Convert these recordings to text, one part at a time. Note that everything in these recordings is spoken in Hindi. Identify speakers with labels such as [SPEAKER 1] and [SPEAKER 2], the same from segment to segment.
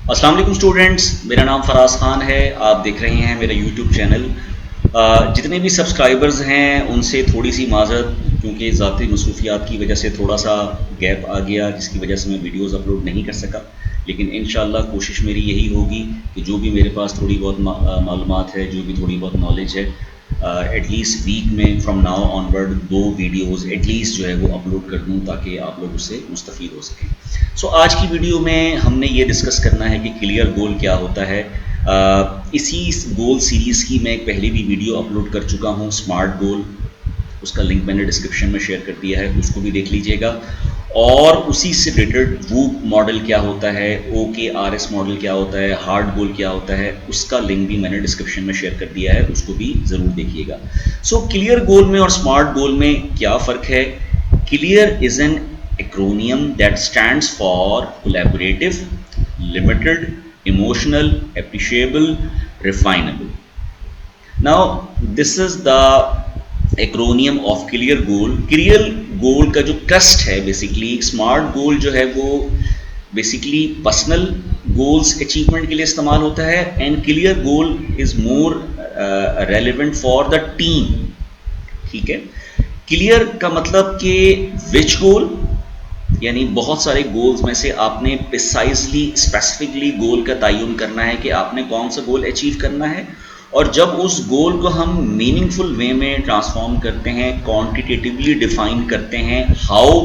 [SPEAKER 1] अस्सलाम वालेकुम स्टूडेंट्स, मेरा नाम फराज खान है। आप देख रहे हैं मेरा यूट्यूब चैनल। जितने भी सब्सक्राइबर्स हैं उनसे थोड़ी सी माजरत, क्योंकि ज़ाती मसरूफियात की वजह से थोड़ा सा गैप आ गया, जिसकी वजह से मैं वीडियोस अपलोड नहीं कर सका। लेकिन इंशाल्लाह कोशिश मेरी यही होगी कि जो भी मेरे पास थोड़ी बहुत मालूमात है, जो भी थोड़ी बहुत नॉलेज है, एटलीस्ट वीक में from now onward 2 videos at least जो है वो अपलोड कर दूँ, ताकि आप लोग उससे मुस्तफ़ीद हो सकें। सो आज की वीडियो में हमने ये डिस्कस करना है कि क्लियर गोल क्या होता है। इसी गोल सीरीज़ की मैं एक पहले भी वीडियो अपलोड कर चुका हूँ, स्मार्ट गोल। उसका लिंक मैंने डिस्क्रिप्शन में शेयर कर दिया है, उसको भी देख लीजिएगा। और उसी से रिलेटेड वूप मॉडल क्या होता है, OKRS मॉडल क्या होता है, हार्ड गोल क्या होता है, उसका लिंक भी मैंने डिस्क्रिप्शन में शेयर कर दिया है, उसको भी ज़रूर देखिएगा। सो क्लियर गोल में और स्मार्ट गोल में क्या फ़र्क है? Clear is an acronym that stands for collaborative, limited, emotional, appreciable, refinable. Now this is the acronym of clear goal. Clear goal का जो ट्रस्ट है, बेसिकली स्मार्ट गोल जो है वो बेसिकली पर्सनल गोल्स अचीवमेंट के लिए इस्तेमाल होता है, and clear goal is more relevant for the team. ठीक है, क्लियर का मतलब कि विच गोल, यानी बहुत सारे गोल्स में से आपने प्रिसाइजली स्पेसिफिकली गोल का तयन करना है कि आपने कौन सा गोल अचीव करना है। और जब उस गोल को हम मीनिंगफुल वे में ट्रांसफॉर्म करते हैं, क्वांटिटेटिवली डिफाइन करते हैं हाउ,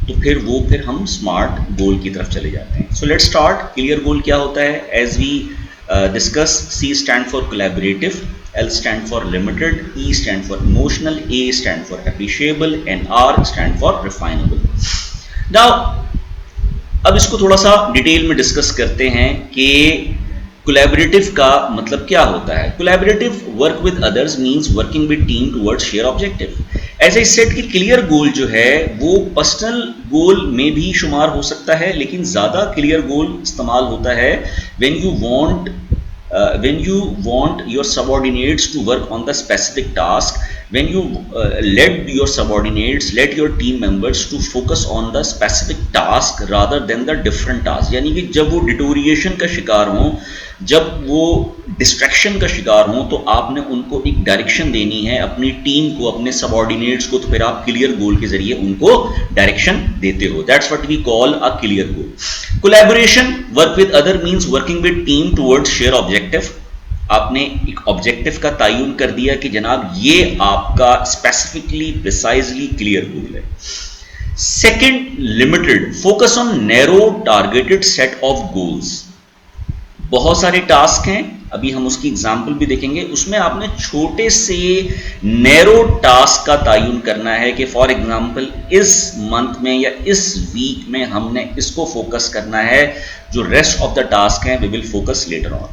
[SPEAKER 1] तो फिर हम स्मार्ट गोल की तरफ चले जाते हैं। So let's start. Clear goal क्या होता है? As we discuss, C stand for collaborative, L stand for limited, E stand for emotional, A stand for appreciable, and R stand for refinable. Now, अब इसको थोड़ा सा डिटेल में डिस्कस करते हैं कि कोलैबोरेटिव का मतलब क्या होता है। Collaborative work with others means working with team towards share objective. ऐसे सेट की क्लियर गोल जो है वो पर्सनल गोल में भी शुमार हो सकता है, लेकिन ज़्यादा क्लियर गोल इस्तेमाल होता है when you want your subordinates to work on the specific task, when you let your team members to focus on the specific task rather than the different task। यानी कि जब वो डिटोरिएशन का शिकार हों, जब वो डिस्ट्रैक्शन का शिकार हों, तो आपने उनको एक डायरेक्शन देनी है, अपनी टीम को, अपने सबऑर्डिनेट्स को, तो फिर आप क्लियर गोल के जरिए उनको डायरेक्शन देते हो। That's what we call a clear goal. Collaboration, work with other means working with team towards share objective. आपने एक ऑब्जेक्टिव का तयन कर दिया कि जनाब ये आपका स्पेसिफिकली प्रिसाइजली क्लियर गोल है। Second, limited, focus on narrow targeted set of goals. बहुत सारे टास्क हैं, अभी हम उसकी एग्जाम्पल भी देखेंगे। उसमें आपने छोटे से नैरो टास्क का तयन करना है कि फॉर एग्जाम्पल इस मंथ में या इस वीक में हमने इसको फोकस करना है, जो रेस्ट ऑफ द टास्क हैं we will focus later on.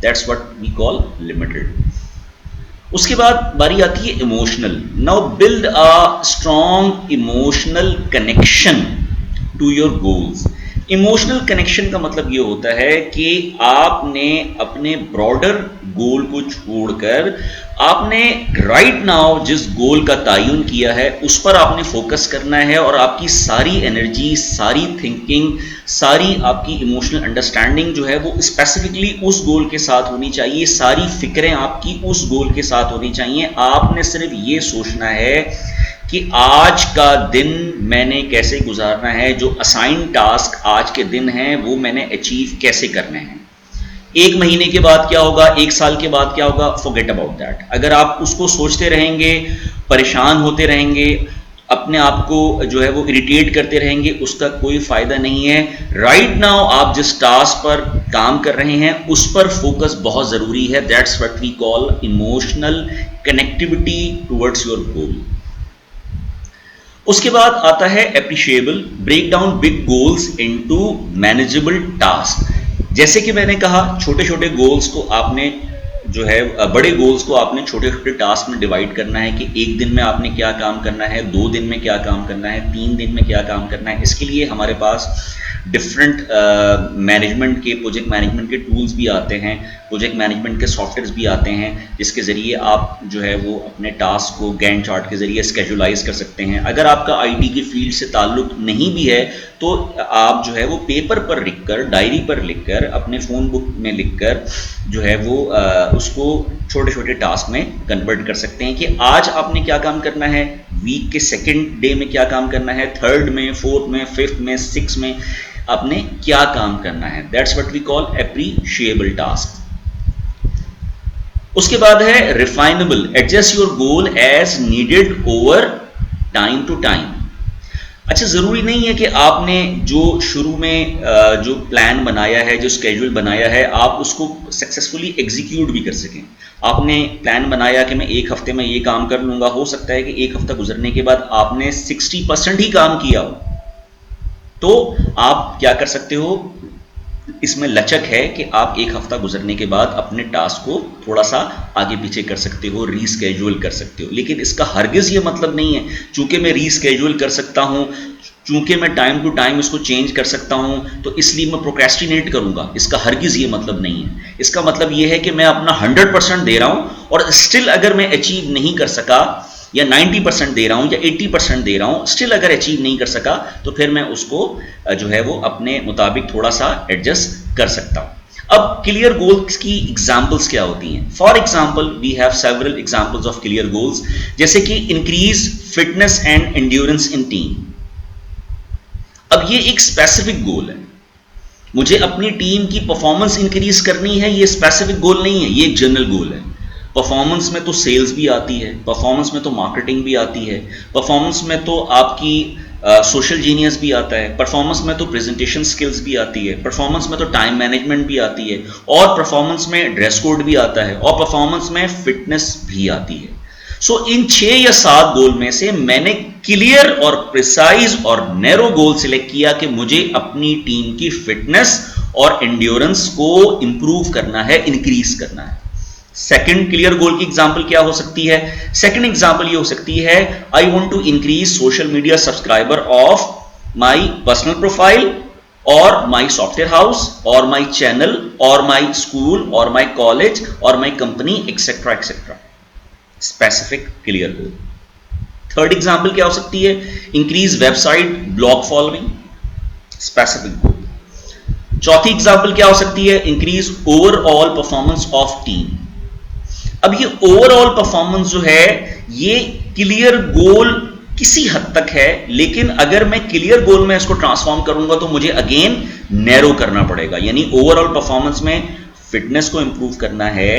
[SPEAKER 1] That's what we call limited. उसके बाद बारी आती है emotional. Now build a strong emotional connection to your goals. Emotional connection का मतलब ये होता है कि आपने अपने ब्रॉडर गोल को छोड़कर आपने राइट नाउ जिस गोल का तयन किया है उस पर आपने फोकस करना है, और आपकी सारी एनर्जी, सारी थिंकिंग, सारी आपकी इमोशनल अंडरस्टैंडिंग जो है वो स्पेसिफिकली उस गोल के साथ होनी चाहिए, सारी फिक्रें आपकी उस गोल के साथ होनी चाहिए। आपने सिर्फ ये सोचना है कि आज का दिन मैंने कैसे गुजारना है, जो असाइन टास्क आज के दिन हैं वो मैंने अचीव कैसे करने हैं। 1 महीने के बाद क्या होगा, 1 साल के बाद क्या होगा, फॉरगेट अबाउट दैट। अगर आप उसको सोचते रहेंगे, परेशान होते रहेंगे, अपने आप को जो है वो इरिटेट करते रहेंगे, उसका कोई फायदा नहीं है। राइट नाउ आप जिस टास्क पर काम कर रहे हैं उस पर फोकस बहुत जरूरी है। That's what we call emotional connectivity towards your goal. उसके बाद आता है appreciable, break down big goals into manageable task. जैसे कि मैंने कहा, छोटे छोटे गोल्स को आपने जो है बड़े गोल्स को आपने छोटे छोटे टास्क में डिवाइड करना है कि एक दिन में आपने क्या काम करना है, 2 दिन में क्या काम करना है, 3 दिन में क्या काम करना है। इसके लिए हमारे पास डिफरेंट मैनेजमेंट के, प्रोजेक्ट मैनेजमेंट के टूल्स भी आते हैं, प्रोजेक्ट मैनेजमेंट के सॉफ्टवेयर्स भी आते हैं, जिसके ज़रिए आप जो है वो अपने टास्क को गैंट चार्ट के ज़रिए स्केजुलाइज कर सकते हैं। अगर आपका आईटी की फील्ड से ताल्लुक़ नहीं भी है तो आप जो है वो पेपर पर लिखकर, डायरी पर लिखकर, अपने फ़ोन बुक में लिखकर जो है वो उसको छोटे छोटे टास्क में कन्वर्ट कर सकते हैं कि आज आपने क्या काम करना है, वीक के सेकेंड डे में क्या काम करना है, थर्ड में, फोर्थ में, फिफ्थ में, सिक्स में आपने क्या काम करना है। That's what we call appreciable task. उसके बाद है refinable, adjust your goal as needed over time to time. अच्छा, ज़रूरी नहीं है कि आपने जो शुरू में जो प्लान बनाया है, जो स्केड्यूल बनाया है, आप उसको सक्सेसफुली एग्जीक्यूट भी कर सकें। आपने प्लान बनाया कि मैं एक हफ्ते में ये काम कर लूँगा, हो सकता है कि एक हफ्ता गुजरने के बाद आपने 60% ही काम किया हो, तो आप क्या कर सकते हो, इसमें लचक है कि आप एक हफ्ता गुजरने के बाद अपने टास्क को थोड़ा सा आगे पीछे कर सकते हो, रीस्केड्यूल कर सकते हो। लेकिन इसका हरगिज़ ये मतलब नहीं है चूंकि मैं रीस्केड्यूल कर सकता हूं, चूंकि मैं टाइम टू टाइम इसको चेंज कर सकता हूं, तो इसलिए मैं प्रोक्रेस्टिनेट करूंगा। इसका हरगिज़ ये मतलब नहीं है। इसका मतलब ये है कि मैं अपना 100% दे रहा हूं और स्टिल अगर मैं अचीव नहीं कर सका, या 90% दे रहा हूं या 80% दे रहा हूं, स्टिल अगर अचीव नहीं कर सका, तो फिर मैं उसको जो है वो अपने मुताबिक थोड़ा सा एडजस्ट कर सकता हूं। अब क्लियर गोल्स की एग्जांपल्स क्या होती हैं? For example we have several examples of clear goals, जैसे कि increase fitness and endurance in team. अब ये एक स्पेसिफिक गोल है, मुझे अपनी टीम की परफॉर्मेंस इंक्रीज करनी है। ये स्पेसिफिक गोल नहीं है, ये एक जनरल गोल है। परफॉर्मेंस में तो सेल्स भी आती है, परफॉर्मेंस में तो मार्केटिंग भी आती है, परफॉर्मेंस में तो आपकी सोशल जीनियस भी आता है, परफॉर्मेंस में तो प्रेजेंटेशन स्किल्स भी आती है, परफॉर्मेंस में तो टाइम मैनेजमेंट भी आती है, और परफॉर्मेंस में ड्रेस कोड भी आता है, और परफॉर्मेंस में फिटनेस भी आती है। सो इन 6 या 7 गोल में से मैंने क्लियर और प्रिसाइज और नैरो गोल सिलेक्ट किया कि मुझे अपनी टीम की फिटनेस और एंड्योरेंस को इंप्रूव करना है, इंक्रीज करना है। सेकंड क्लियर गोल की एग्जांपल क्या हो सकती है? सेकंड एग्जांपल ये हो सकती है, I want to increase social media subscriber of my personal profile और माय सॉफ्टवेयर हाउस और माय चैनल और माय स्कूल और माय कॉलेज और my company etcetera etcetera. Specific clear goal. Third example क्या हो सकती है? Increase website blog following, specific goal. चौथी एग्जांपल क्या हो सकती है? Increase overall performance of team. अब ये ओवरऑल परफॉर्मेंस जो है ये क्लियर गोल किसी हद तक है, लेकिन अगर मैं क्लियर गोल में इसको ट्रांसफॉर्म करूंगा तो मुझे अगेन नैरो करना पड़ेगा। यानी ओवरऑल परफॉर्मेंस में फिटनेस को इंप्रूव करना है,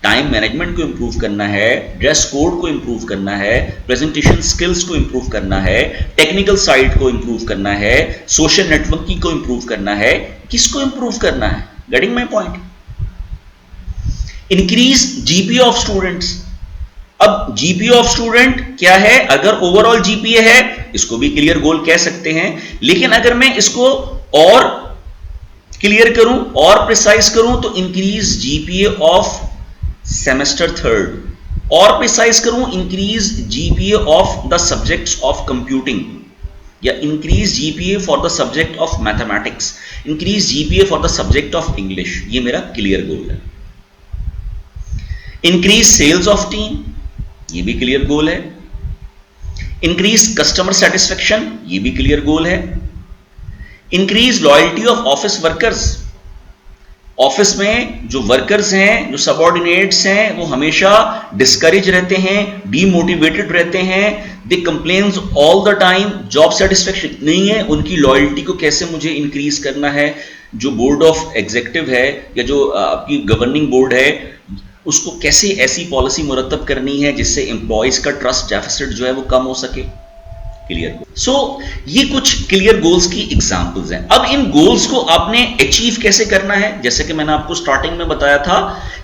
[SPEAKER 1] टाइम मैनेजमेंट को इंप्रूव करना है, ड्रेस कोड को इंप्रूव करना है, प्रेजेंटेशन स्किल्स को इंप्रूव करना है, टेक्निकल साइड को इंप्रूव करना है, सोशल नेटवर्किंग को इंप्रूव करना है। किसको इंप्रूव करना है? Getting my point? Increase GPA of students. अब जीपीए ऑफ स्टूडेंट क्या है? अगर ओवरऑल जीपीए है इसको भी क्लियर गोल कह सकते हैं, लेकिन अगर मैं इसको और क्लियर करूं और प्रिसाइज करूं तो increase GPA of semester third, और प्रिसाइज करूं increase GPA of the subjects of computing, या increase GPA for the subject of mathematics, increase GPA for the subject of English. ये मेरा क्लियर गोल है। इंक्रीज सेल्स ऑफ टीम, ये भी क्लियर गोल है। इंक्रीज कस्टमर सेटिस्फेक्शन, ये भी क्लियर गोल है। Increase loyalty of office workers. Office में जो वर्कर्स हैं, जो सबऑर्डिनेट्स हैं, वो हमेशा डिस्करेज रहते हैं, डीमोटिवेटेड रहते हैं, they complains all the time, job satisfaction नहीं है। उनकी लॉयल्टी को कैसे मुझे इंक्रीज करना है? जो बोर्ड ऑफ एग्जीक्यूटिव है या जो आपकी गवर्निंग बोर्ड है, उसको कैसे ऐसी पॉलिसी मुरतब करनी है जिससे एम्प्लॉयज का ट्रस्ट डेफिसिट जो है वो कम हो सके। Clear goal. सो ये कुछ क्लियर गोल्स की एग्जांपल्स हैं। अब इन गोल्स को आपने अचीव कैसे करना है? जैसे कि मैंने आपको स्टार्टिंग में बताया था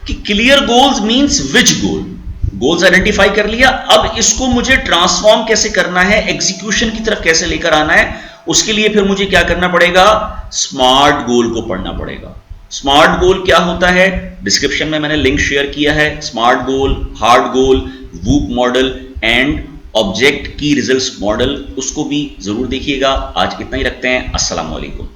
[SPEAKER 1] कि क्लियर गोल्स मींस विच गोल। गोल्स आइडेंटिफाई कर लिया, अब इसको मुझे ट्रांसफॉर्म कैसे करना है, एग्जीक्यूशन की तरफ कैसे लेकर आना है, उसके लिए फिर मुझे क्या करना पड़ेगा? स्मार्ट गोल को पढ़ना पड़ेगा। स्मार्ट गोल क्या होता है, डिस्क्रिप्शन में मैंने लिंक शेयर किया है। Smart goal, hard goal, whoop model and object की रिजल्ट्स मॉडल, उसको भी जरूर देखिएगा। आज इतना ही रखते हैं। अस्सलाम वालेकुम।